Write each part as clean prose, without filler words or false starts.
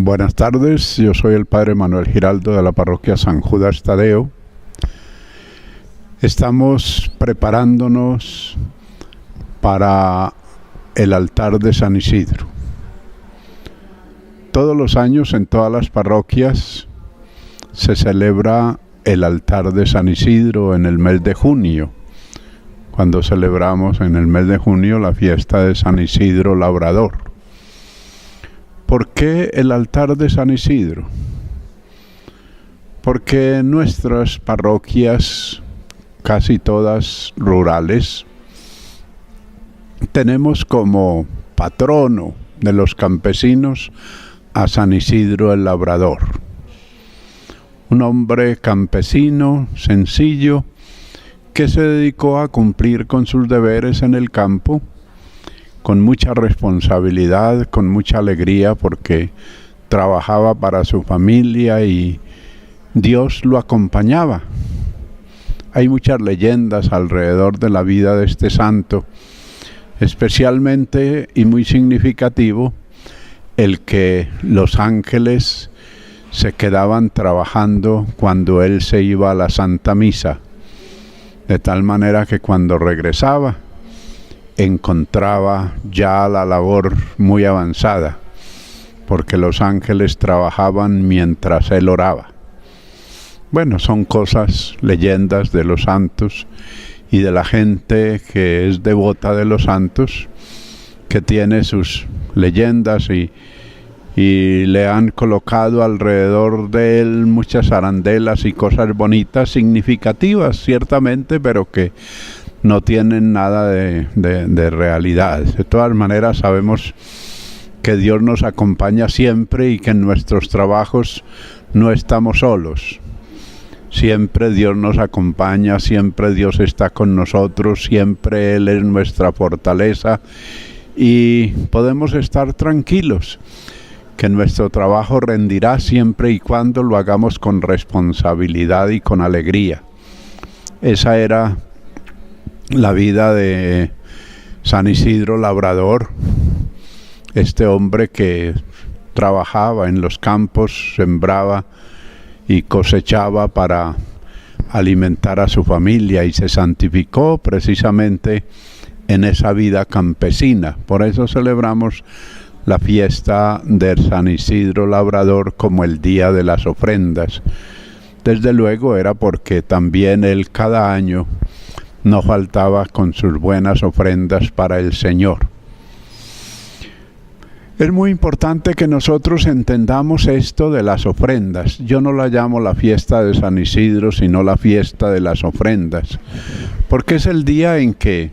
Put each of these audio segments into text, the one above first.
Buenas tardes, yo soy el Padre Manuel Giraldo de la Parroquia San Judas Tadeo. Estamos preparándonos para el altar de San Isidro. Todos los años en todas las parroquias se celebra el altar de San Isidro en el mes de junio, cuando celebramos en el mes de junio la fiesta de San Isidro Labrador. ¿Por qué el altar de San Isidro? Porque en nuestras parroquias, casi todas rurales, tenemos como patrono de los campesinos a San Isidro el Labrador. Un hombre campesino, sencillo, que se dedicó a cumplir con sus deberes en el campo, con mucha responsabilidad, con mucha alegría, porque trabajaba para su familia y Dios lo acompañaba. Hay muchas leyendas alrededor de la vida de este santo, especialmente y muy significativo el que los ángeles se quedaban trabajando cuando él se iba a la Santa Misa, de tal manera que cuando regresaba encontraba ya la labor muy avanzada, porque los ángeles trabajaban mientras él oraba. Bueno, son cosas, leyendas de los santos y de la gente que es devota de los santos, que tiene sus leyendas y le han colocado alrededor de él muchas arandelas y cosas bonitas, significativas ciertamente, pero que no tienen nada de realidad. De todas maneras sabemos que Dios nos acompaña siempre y que en nuestros trabajos no estamos solos. Siempre Dios nos acompaña, siempre Dios está con nosotros, siempre Él es nuestra fortaleza y podemos estar tranquilos que nuestro trabajo rendirá siempre y cuando lo hagamos con responsabilidad y con alegría. Esa era la vida de San Isidro Labrador, este hombre que trabajaba en los campos, sembraba y cosechaba para alimentar a su familia y se santificó precisamente en esa vida campesina. Por eso celebramos la fiesta de San Isidro Labrador como el día de las ofrendas. Desde luego era porque también él cada año no faltaba con sus buenas ofrendas para el Señor. Es muy importante que nosotros entendamos esto de las ofrendas. Yo no la llamo la fiesta de San Isidro, sino la fiesta de las ofrendas, porque es el día en que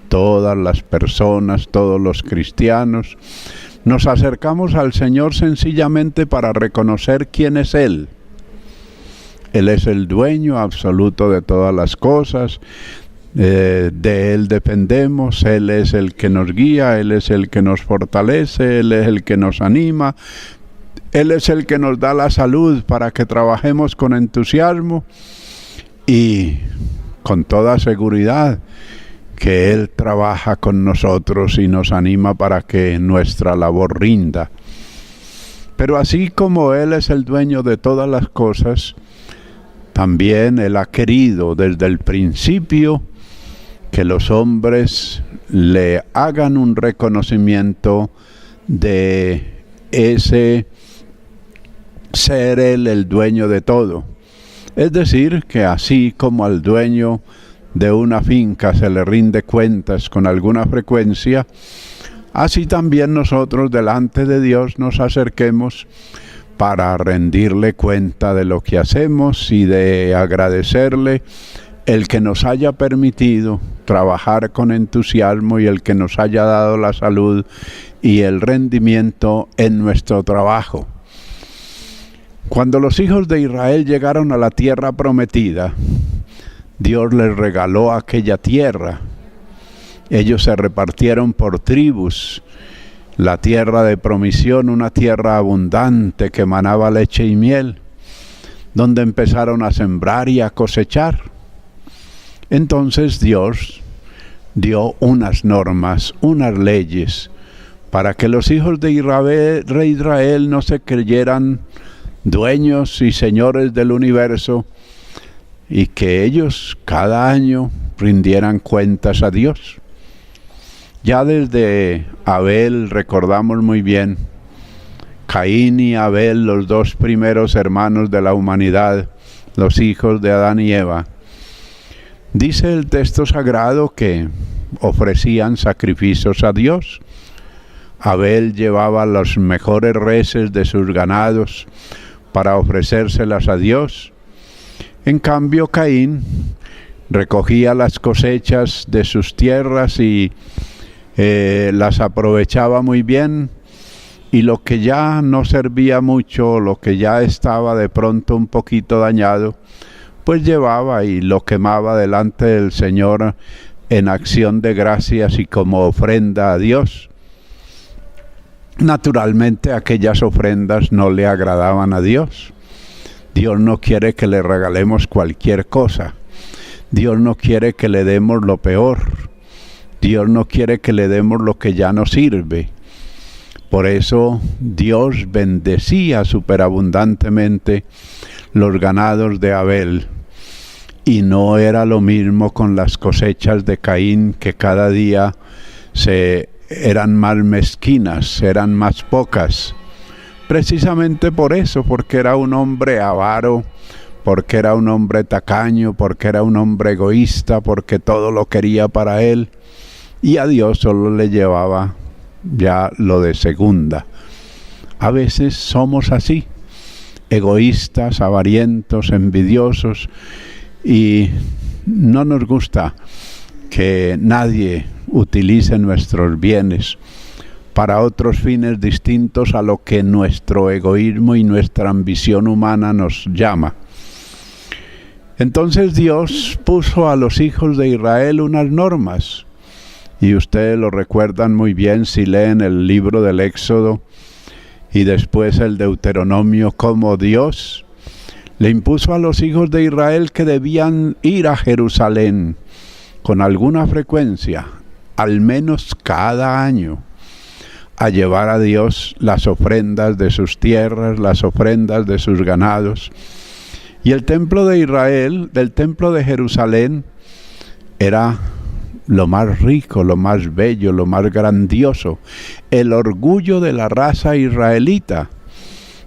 todas las personas, todos los cristianos, nos acercamos al Señor sencillamente para reconocer quién es Él. Él es el dueño absoluto de todas las cosas, de Él dependemos, Él es el que nos guía, Él es el que nos fortalece, Él es el que nos anima, Él es el que nos da la salud para que trabajemos con entusiasmo y con toda seguridad que Él trabaja con nosotros y nos anima para que nuestra labor rinda. Pero así como Él es el dueño de todas las cosas, también Él ha querido desde el principio que los hombres le hagan un reconocimiento de ese ser Él el dueño de todo. Es decir, que así como al dueño de una finca se le rinde cuentas con alguna frecuencia, así también nosotros delante de Dios nos acerquemos para rendirle cuenta de lo que hacemos y de agradecerle el que nos haya permitido trabajar con entusiasmo y el que nos haya dado la salud y el rendimiento en nuestro trabajo. Cuando los hijos de Israel llegaron a la tierra prometida, Dios les regaló aquella tierra. Ellos se repartieron por tribus. La tierra de promisión, una tierra abundante que emanaba leche y miel, donde empezaron a sembrar y a cosechar. Entonces Dios dio unas normas, unas leyes para que los hijos de Israel no se creyeran dueños y señores del universo, y que ellos cada año rindieran cuentas a Dios. Ya desde Abel recordamos muy bien, Caín y Abel, los dos primeros hermanos de la humanidad, los hijos de Adán y Eva. Dice el texto sagrado que ofrecían sacrificios a Dios. Abel llevaba los mejores reses de sus ganados para ofrecérselas a Dios. En cambio, Caín recogía las cosechas de sus tierras y las aprovechaba muy bien, y lo que ya no servía mucho, lo que ya estaba de pronto un poquito dañado, pues llevaba y lo quemaba delante del Señor en acción de gracias y como ofrenda a Dios. Naturalmente aquellas ofrendas no le agradaban a Dios. Dios no quiere que le regalemos cualquier cosa. Dios no quiere que le demos lo peor. Dios no quiere que le demos lo que ya no sirve. Por eso Dios bendecía superabundantemente los ganados de Abel. Y no era lo mismo con las cosechas de Caín, que cada día eran más mezquinas, eran más pocas. Precisamente por eso, porque era un hombre avaro, porque era un hombre tacaño, porque era un hombre egoísta, porque todo lo quería para él, y a Dios solo le llevaba ya lo de segunda. A veces somos así, egoístas, avarientos, envidiosos, y no nos gusta que nadie utilice nuestros bienes para otros fines distintos a lo que nuestro egoísmo y nuestra ambición humana nos llama. Entonces Dios puso a los hijos de Israel unas normas, y ustedes lo recuerdan muy bien si leen el libro del Éxodo y después el Deuteronomio, como Dios le impuso a los hijos de Israel que debían ir a Jerusalén con alguna frecuencia, al menos cada año, a llevar a Dios las ofrendas de sus tierras, las ofrendas de sus ganados. Y el templo de Israel, del templo de Jerusalén, era lo más rico, lo más bello, lo más grandioso, el orgullo de la raza israelita,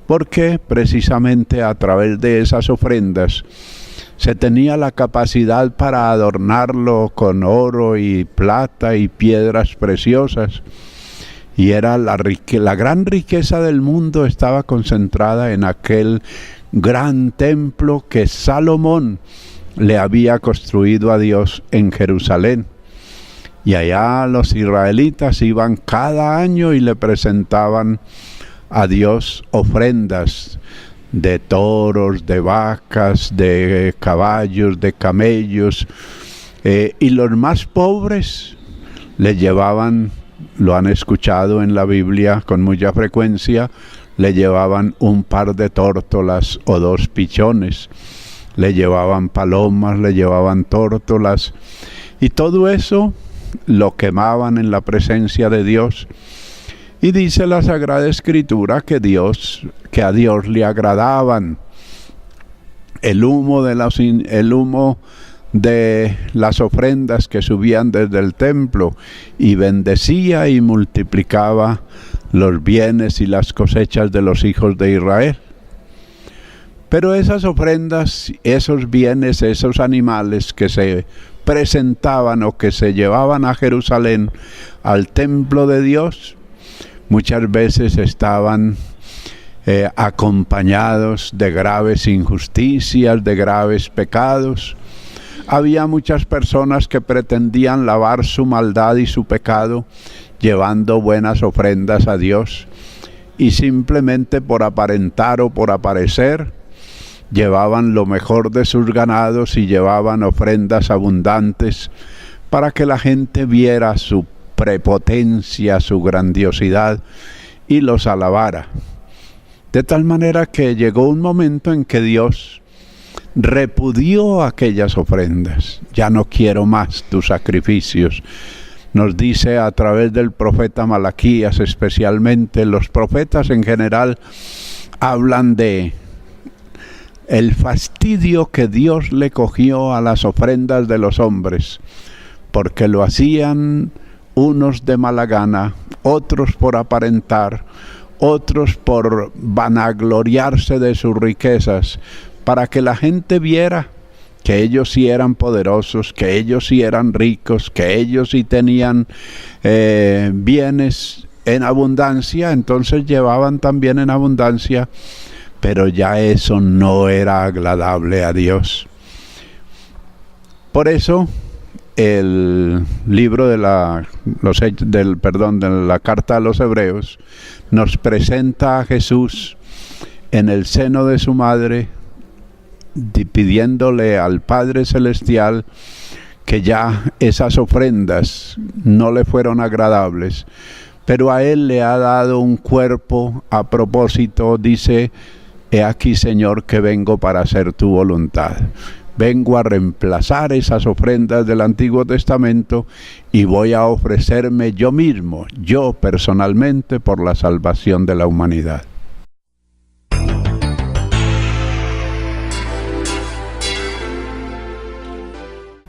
porque precisamente a través de esas ofrendas se tenía la capacidad para adornarlo con oro y plata y piedras preciosas, y era la gran riqueza del mundo estaba concentrada en aquel gran templo que Salomón le había construido a Dios en Jerusalén. Y allá los israelitas iban cada año y le presentaban a Dios ofrendas de toros, de vacas, de caballos, de camellos, y los más pobres le llevaban, lo han escuchado en la Biblia con mucha frecuencia, le llevaban un par de tórtolas o 2 pichones, le llevaban palomas, le llevaban tórtolas, y todo eso lo quemaban en la presencia de Dios. Y dice la Sagrada Escritura que a Dios le agradaban el humo de las ofrendas que subían desde el templo, y bendecía y multiplicaba los bienes y las cosechas de los hijos de Israel. Pero esas ofrendas, esos bienes, esos animales que se presentaban o que se llevaban a Jerusalén, al templo de Dios, muchas veces estaban acompañados de graves injusticias, de graves pecados. Había muchas personas que pretendían lavar su maldad y su pecado llevando buenas ofrendas a Dios, y simplemente por aparentar o por aparecer llevaban lo mejor de sus ganados y llevaban ofrendas abundantes para que la gente viera su prepotencia, su grandiosidad, y los alabara. De tal manera que llegó un momento en que Dios repudió aquellas ofrendas. Ya no quiero más tus sacrificios, nos dice a través del profeta Malaquías, especialmente los profetas en general, hablan de el fastidio que Dios le cogió a las ofrendas de los hombres, porque lo hacían unos de mala gana, otros por aparentar, otros por vanagloriarse de sus riquezas, para que la gente viera que ellos sí eran poderosos, que ellos sí eran ricos, que ellos sí tenían bienes en abundancia. Entonces llevaban también en abundancia, pero ya eso no era agradable a Dios. Por eso el libro de la carta a los Hebreos nos presenta a Jesús en el seno de su madre, pidiéndole al Padre Celestial que ya esas ofrendas no le fueron agradables, pero a él le ha dado un cuerpo. A propósito, dice: he aquí, Señor, que vengo para hacer tu voluntad. Vengo a reemplazar esas ofrendas del Antiguo Testamento y voy a ofrecerme yo mismo, yo personalmente, por la salvación de la humanidad.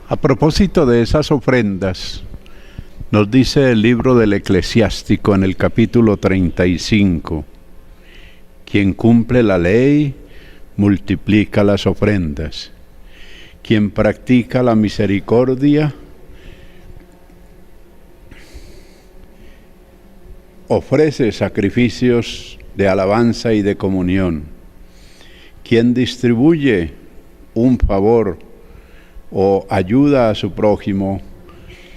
A propósito de esas ofrendas, nos dice el libro del Eclesiástico en el capítulo 35, quien cumple la ley multiplica las ofrendas, quien practica la misericordia ofrece sacrificios de alabanza y de comunión, quien distribuye un favor o ayuda a su prójimo,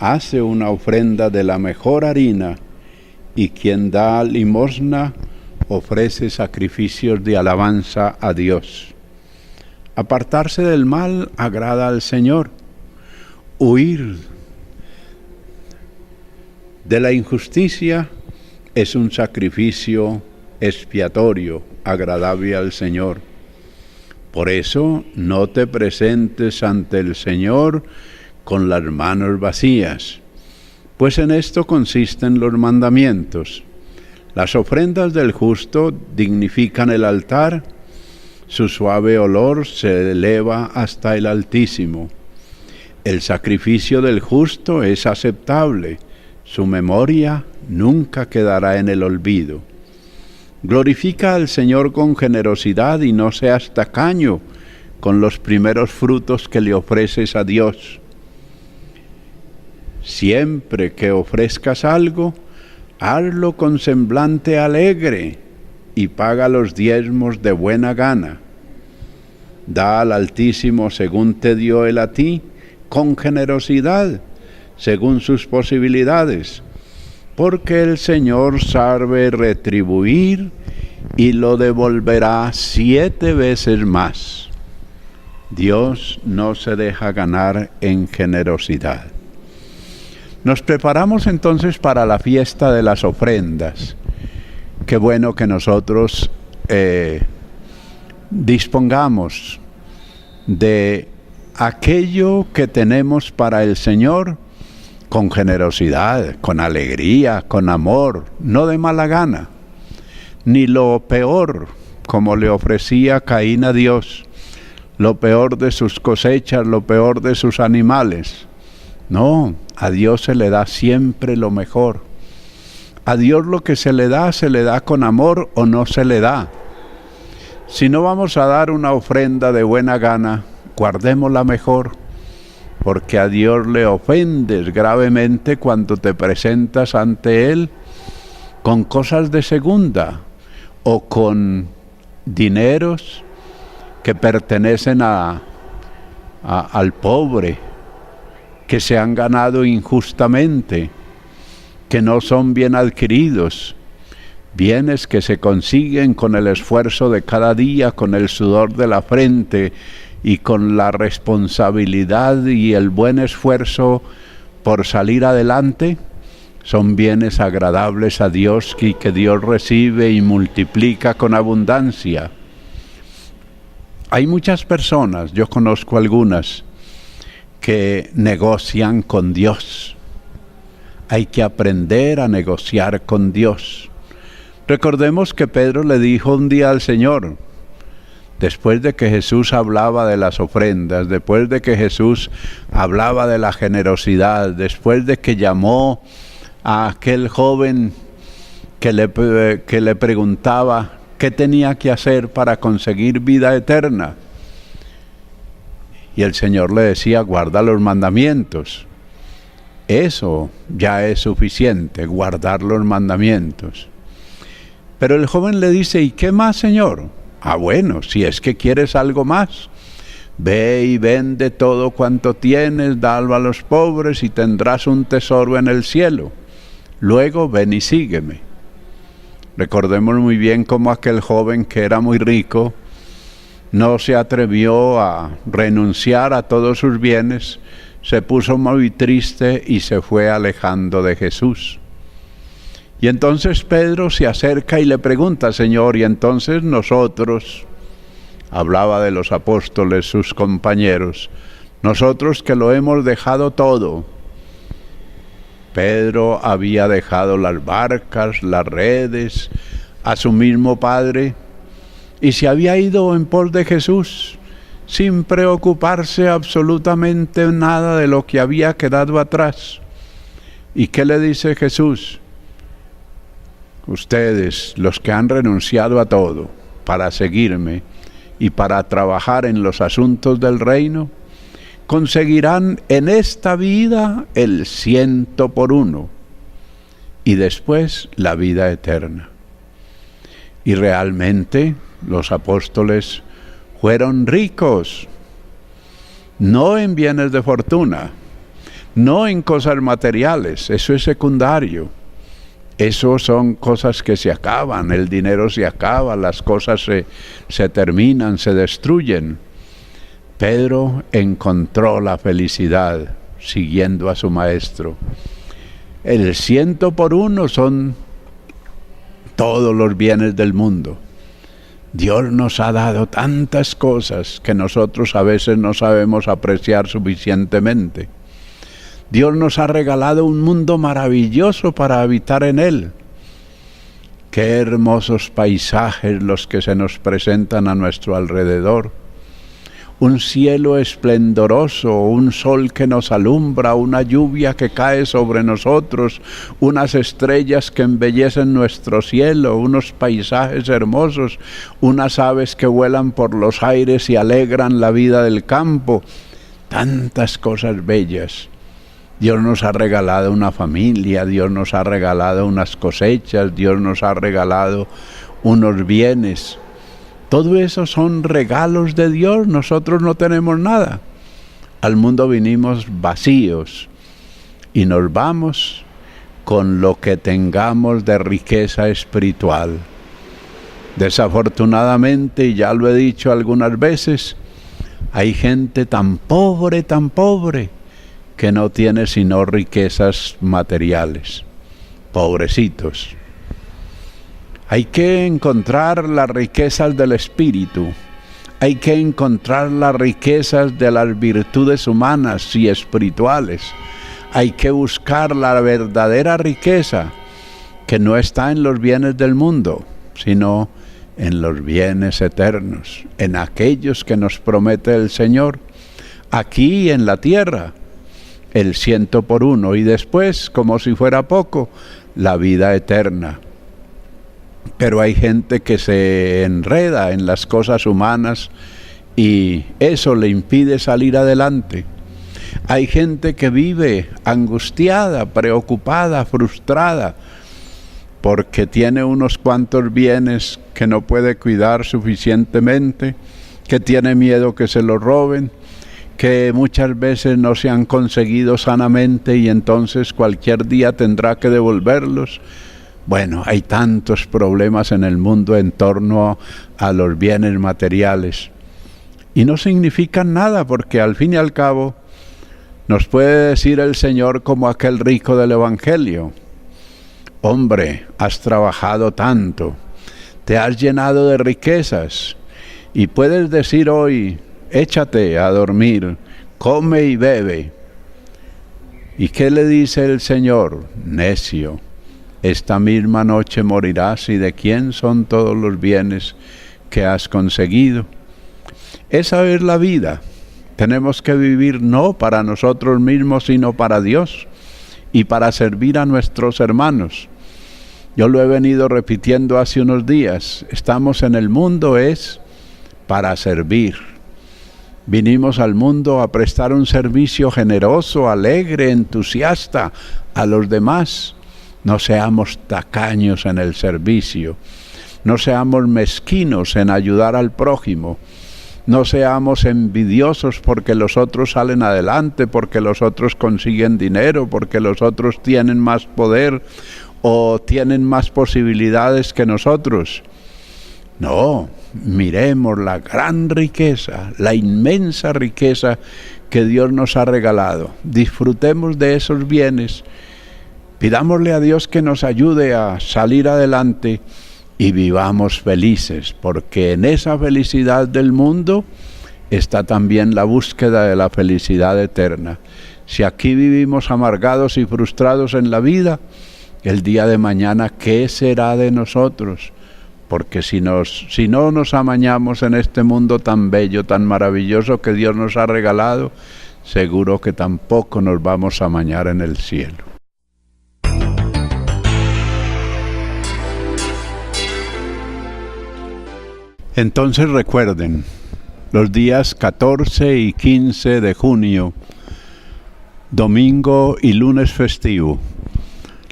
hace una ofrenda de la mejor harina, y quien da limosna ofrece sacrificios de alabanza a Dios. Apartarse del mal agrada al Señor. Huir de la injusticia es un sacrificio expiatorio, agradable al Señor. Por eso no te presentes ante el Señor con las manos vacías, pues en esto consisten los mandamientos. Las ofrendas del justo dignifican el altar, su suave olor se eleva hasta el Altísimo. El sacrificio del justo es aceptable, su memoria nunca quedará en el olvido. Glorifica al Señor con generosidad y no seas tacaño con los primeros frutos que le ofreces a Dios. Siempre que ofrezcas algo, hazlo con semblante alegre y paga los diezmos de buena gana. Da al Altísimo según te dio Él a ti, con generosidad, según sus posibilidades, porque el Señor sabe retribuir y lo devolverá 7 veces más. Dios no se deja ganar en generosidad. Nos preparamos entonces para la fiesta de las ofrendas. Qué bueno que nosotros dispongamos de aquello que tenemos para el Señor con generosidad, con alegría, con amor, no de mala gana, ni lo peor, como le ofrecía Caín a Dios, lo peor de sus cosechas, lo peor de sus animales. No, a Dios se le da siempre lo mejor. A Dios lo que se le da con amor o no se le da. Si no vamos a dar una ofrenda de buena gana, guardémosla mejor, porque a Dios le ofendes gravemente cuando te presentas ante Él con cosas de segunda o con dineros que pertenecen al pobre, que se han ganado injustamente, que no son bien adquiridos, bienes que se consiguen con el esfuerzo de cada día, con el sudor de la frente y con la responsabilidad y el buen esfuerzo por salir adelante. Son bienes agradables a Dios y que Dios recibe y multiplica con abundancia. Hay muchas personas, yo conozco algunas, que negocian con Dios. Hay que aprender a negociar con Dios. Recordemos que Pedro le dijo un día al Señor, después de que Jesús hablaba de las ofrendas, después de que Jesús hablaba de la generosidad, después de que llamó a aquel joven que le preguntaba qué tenía que hacer para conseguir vida eterna. Y el Señor le decía, guarda los mandamientos. Eso ya es suficiente, guardar los mandamientos. Pero el joven le dice, ¿y qué más, Señor? Bueno, si es que quieres algo más, ve y vende todo cuanto tienes, dalo a los pobres y tendrás un tesoro en el cielo. Luego ven y sígueme. Recordemos muy bien cómo aquel joven que era muy rico no se atrevió a renunciar a todos sus bienes, se puso muy triste y se fue alejando de Jesús. Y entonces Pedro se acerca y le pregunta, Señor, y entonces nosotros, hablaba de los apóstoles, sus compañeros, nosotros que lo hemos dejado todo. Pedro había dejado las barcas, las redes, a su mismo Padre, y se había ido en pos de Jesús, sin preocuparse absolutamente nada de lo que había quedado atrás. ¿Y qué le dice Jesús? Ustedes, los que han renunciado a todo para seguirme y para trabajar en los asuntos del reino, conseguirán en esta vida el 100 por 1 y después la vida eterna. Y realmente los apóstoles fueron ricos, no en bienes de fortuna, no en cosas materiales, eso es secundario. Eso son cosas que se acaban, el dinero se acaba, las cosas se terminan, se destruyen. Pedro encontró la felicidad siguiendo a su maestro. El 100 por 1 son todos los bienes del mundo. Dios nos ha dado tantas cosas que nosotros a veces no sabemos apreciar suficientemente. Dios nos ha regalado un mundo maravilloso para habitar en él. Qué hermosos paisajes los que se nos presentan a nuestro alrededor. Un cielo esplendoroso, un sol que nos alumbra, una lluvia que cae sobre nosotros, unas estrellas que embellecen nuestro cielo, unos paisajes hermosos, unas aves que vuelan por los aires y alegran la vida del campo. Tantas cosas bellas. Dios nos ha regalado una familia, Dios nos ha regalado unas cosechas, Dios nos ha regalado unos bienes. Todo eso son regalos de Dios, nosotros no tenemos nada. Al mundo vinimos vacíos y nos vamos con lo que tengamos de riqueza espiritual. Desafortunadamente, y ya lo he dicho algunas veces, hay gente tan pobre, que no tiene sino riquezas materiales. Pobrecitos. Hay que encontrar las riquezas del espíritu. Hay que encontrar las riquezas de las virtudes humanas y espirituales. Hay que buscar la verdadera riqueza, que no está en los bienes del mundo, sino en los bienes eternos, en aquellos que nos promete el Señor, aquí en la tierra, el 100 por 1, y después, como si fuera poco, la vida eterna. Pero hay gente que se enreda en las cosas humanas y eso le impide salir adelante. Hay gente que vive angustiada, preocupada, frustrada, porque tiene unos cuantos bienes que no puede cuidar suficientemente, que tiene miedo que se los roben, que muchas veces no se han conseguido sanamente y entonces cualquier día tendrá que devolverlos. Bueno, hay tantos problemas en el mundo en torno a los bienes materiales y no significan nada, porque al fin y al cabo nos puede decir el Señor como aquel rico del Evangelio: hombre, has trabajado tanto, te has llenado de riquezas y puedes decir hoy: échate a dormir, come y bebe. ¿Y qué le dice el Señor? Necio, esta misma noche morirás, ¿y de quién son todos los bienes que has conseguido? Esa es la vida. Tenemos que vivir no para nosotros mismos, sino para Dios y para servir a nuestros hermanos. Yo lo he venido repitiendo hace unos días. Estamos en el mundo es para servir. Vinimos al mundo a prestar un servicio generoso, alegre, entusiasta a los demás. No seamos tacaños en el servicio. No seamos mezquinos en ayudar al prójimo. No seamos envidiosos porque los otros salen adelante, porque los otros consiguen dinero, porque los otros tienen más poder o tienen más posibilidades que nosotros. No, miremos la gran riqueza, la inmensa riqueza que Dios nos ha regalado. Disfrutemos de esos bienes. Pidámosle a Dios que nos ayude a salir adelante y vivamos felices, porque en esa felicidad del mundo está también la búsqueda de la felicidad eterna. Si aquí vivimos amargados y frustrados en la vida, el día de mañana, ¿qué será de nosotros? Porque si no nos amañamos en este mundo tan bello, tan maravilloso que Dios nos ha regalado, seguro que tampoco nos vamos a amañar en el cielo. Entonces recuerden, los días 14 y 15 de junio, domingo y lunes festivo,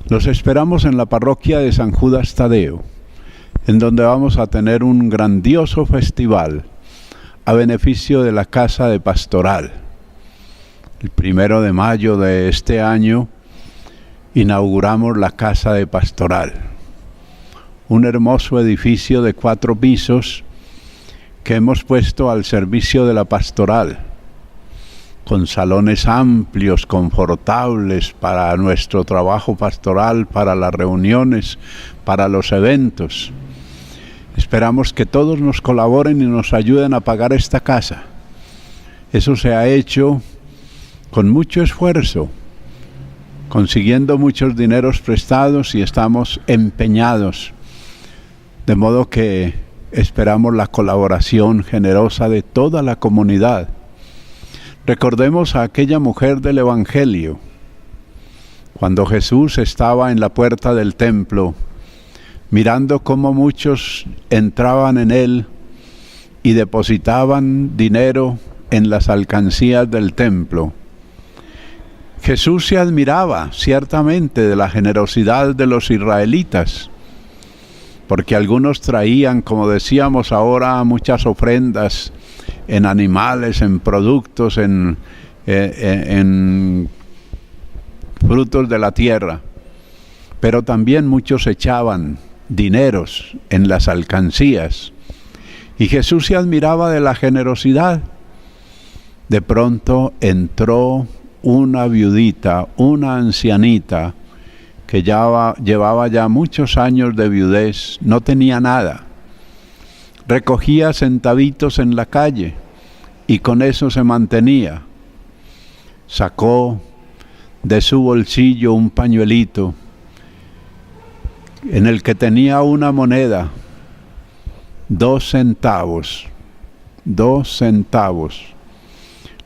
los esperamos en la parroquia de San Judas Tadeo, en donde vamos a tener un grandioso festival a beneficio de la Casa de Pastoral. El 1 de mayo de este año inauguramos la Casa de Pastoral, un hermoso edificio de 4 pisos que hemos puesto al servicio de la pastoral, con salones amplios, confortables para nuestro trabajo pastoral, para las reuniones, para los eventos. Esperamos que todos nos colaboren y nos ayuden a pagar esta casa. Eso se ha hecho con mucho esfuerzo, consiguiendo muchos dineros prestados, y estamos empeñados, de modo que esperamos la colaboración generosa de toda la comunidad. Recordemos a aquella mujer del Evangelio, cuando Jesús estaba en la puerta del templo, mirando cómo muchos entraban en él y depositaban dinero en las alcancías del templo. Jesús se admiraba ciertamente de la generosidad de los israelitas, porque algunos traían, como decíamos ahora, muchas ofrendas en animales, en productos, en frutos de la tierra, pero también muchos echaban dineros en las alcancías, y Jesús se admiraba de la generosidad. De pronto entró una viudita, una ancianita, que llevaba ya muchos años de viudez, no tenía nada, recogía centavitos en la calle y con eso se mantenía. Sacó de su bolsillo un pañuelito en el que tenía una moneda, 2 centavos, 2 centavos.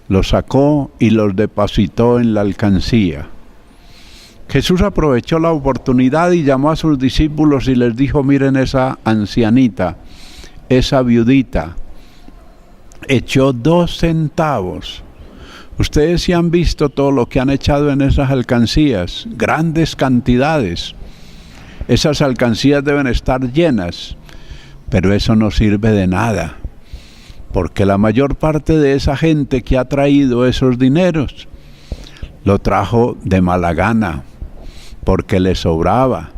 Los sacó y los depositó en la alcancía. Jesús aprovechó la oportunidad y llamó a sus discípulos y les dijo: miren esa ancianita, esa viudita, echó 2 centavos. Ustedes sí han visto todo lo que han echado en esas alcancías, grandes cantidades. Esas alcancías deben estar llenas, pero eso no sirve de nada, porque la mayor parte de esa gente que ha traído esos dineros, lo trajo de mala gana, porque le sobraba.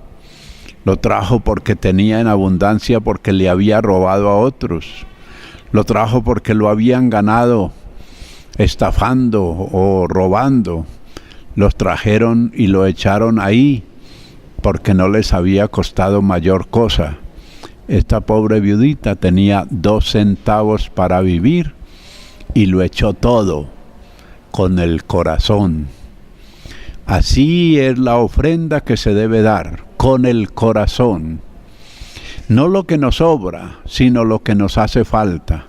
Lo trajo porque tenía en abundancia, porque le había robado a otros. Lo trajo porque lo habían ganado estafando o robando. Los trajeron y lo echaron ahí porque no les había costado mayor cosa. Esta pobre viudita tenía 2 centavos para vivir y lo echó todo con el corazón. Así es la ofrenda que se debe dar, con el corazón. No lo que nos sobra, sino lo que nos hace falta.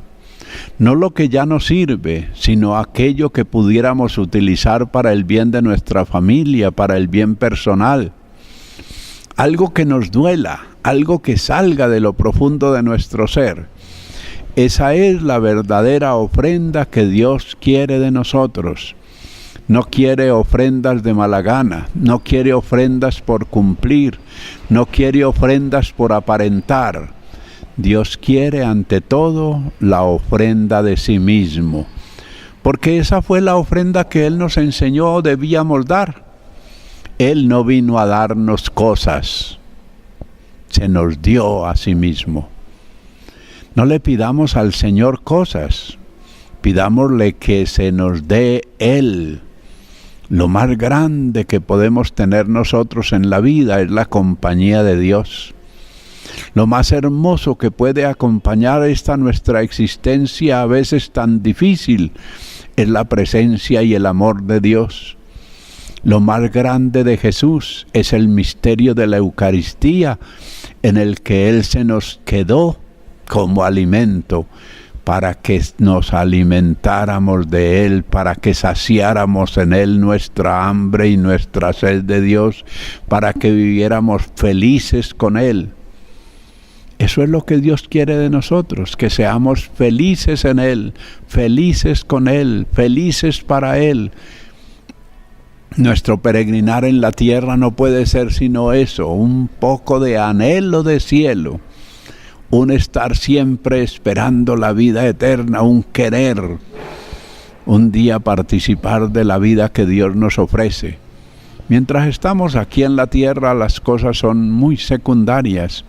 No lo que ya nos sirve, sino aquello que pudiéramos utilizar para el bien de nuestra familia, para el bien personal. Algo que nos duela, algo que salga de lo profundo de nuestro ser. Esa es la verdadera ofrenda que Dios quiere de nosotros. No quiere ofrendas de mala gana, no quiere ofrendas por cumplir, no quiere ofrendas por aparentar. Dios quiere ante todo la ofrenda de sí mismo, porque esa fue la ofrenda que Él nos enseñó debíamos dar. Él no vino a darnos cosas, se nos dio a sí mismo. No le pidamos al Señor cosas, pidámosle que se nos dé Él. Lo más grande que podemos tener nosotros en la vida es la compañía de Dios. Lo más hermoso que puede acompañar esta nuestra existencia a veces tan difícil es la presencia y el amor de Dios. Lo más grande de Jesús es el misterio de la Eucaristía, en el que Él se nos quedó como alimento, para que nos alimentáramos de Él, para que saciáramos en Él nuestra hambre y nuestra sed de Dios, para que viviéramos felices con Él. Eso es lo que Dios quiere de nosotros, que seamos felices en Él, felices con Él, felices para Él. Nuestro peregrinar en la tierra no puede ser sino eso, un poco de anhelo de cielo, un estar siempre esperando la vida eterna, un querer, un día participar de la vida que Dios nos ofrece. Mientras estamos aquí en la tierra, las cosas son muy secundarias.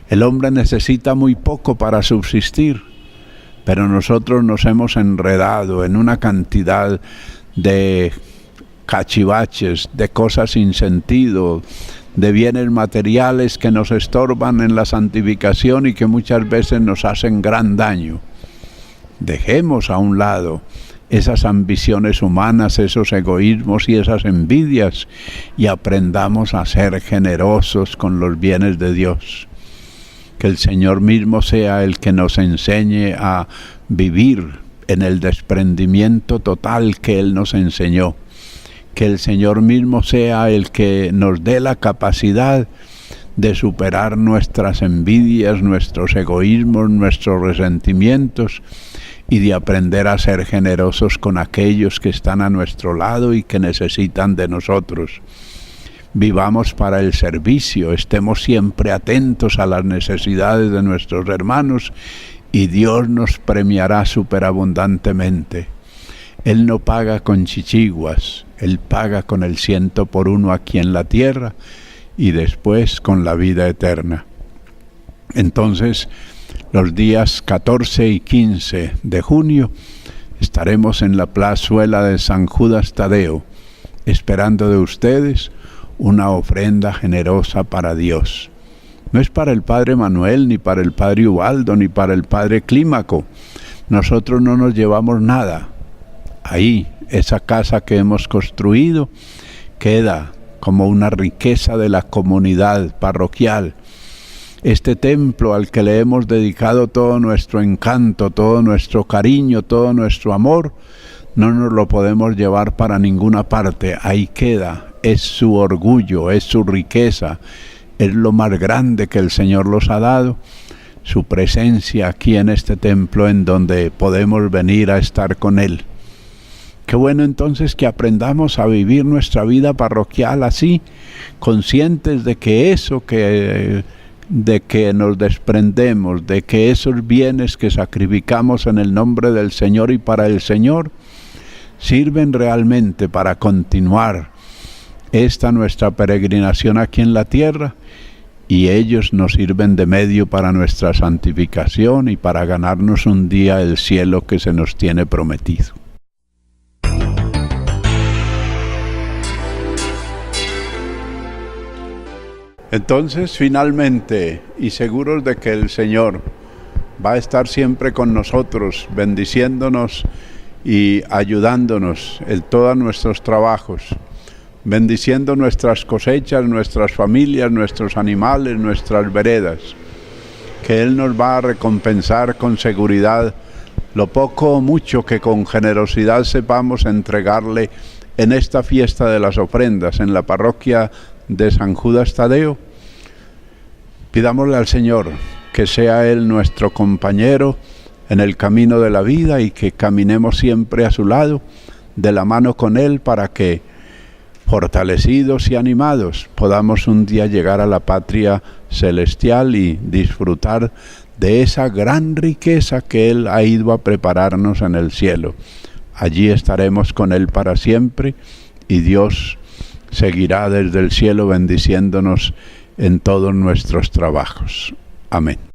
El hombre necesita muy poco para subsistir, pero nosotros nos hemos enredado en una cantidad de cachivaches, de cosas sin sentido, de bienes materiales que nos estorban en la santificación y que muchas veces nos hacen gran daño. Dejemos a un lado esas ambiciones humanas, esos egoísmos y esas envidias y aprendamos a ser generosos con los bienes de Dios. Que el Señor mismo sea el que nos enseñe a vivir en el desprendimiento total que Él nos enseñó. Que el Señor mismo sea el que nos dé la capacidad de superar nuestras envidias, nuestros egoísmos, nuestros resentimientos y de aprender a ser generosos con aquellos que están a nuestro lado y que necesitan de nosotros. Vivamos para el servicio, estemos siempre atentos a las necesidades de nuestros hermanos y Dios nos premiará superabundantemente. Él no paga con chichiguas, Él paga con el 100 por 1 aquí en la tierra y después con la vida eterna. Entonces, los días 14 y 15 de junio estaremos en la plazuela de San Judas Tadeo, esperando de ustedes una ofrenda generosa para Dios. No es para el Padre Manuel, ni para el Padre Ubaldo, ni para el Padre Clímaco. Nosotros no nos llevamos nada. Ahí, esa casa que hemos construido queda como una riqueza de la comunidad parroquial. Este templo al que le hemos dedicado todo nuestro encanto, todo nuestro cariño, todo nuestro amor, no nos lo podemos llevar para ninguna parte. Ahí queda, es su orgullo, es su riqueza, es lo más grande que el Señor los ha dado, su presencia aquí en este templo en donde podemos venir a estar con Él. Qué bueno entonces que aprendamos a vivir nuestra vida parroquial así, conscientes de que eso de que nos desprendemos, de que esos bienes que sacrificamos en el nombre del Señor y para el Señor, sirven realmente para continuar esta nuestra peregrinación aquí en la tierra, y ellos nos sirven de medio para nuestra santificación y para ganarnos un día el cielo que se nos tiene prometido. Entonces, finalmente, y seguros de que el Señor va a estar siempre con nosotros, bendiciéndonos y ayudándonos en todos nuestros trabajos, bendiciendo nuestras cosechas, nuestras familias, nuestros animales, nuestras veredas, que Él nos va a recompensar con seguridad lo poco o mucho que con generosidad sepamos entregarle en esta fiesta de las ofrendas en la parroquia de San Judas Tadeo. Pidámosle al Señor que sea Él nuestro compañero en el camino de la vida y que caminemos siempre a su lado, de la mano con Él, para que, fortalecidos y animados, podamos un día llegar a la patria celestial y disfrutar de esa gran riqueza que Él ha ido a prepararnos en el cielo. Allí estaremos con Él para siempre y Dios seguirá desde el cielo bendiciéndonos en todos nuestros trabajos. Amén.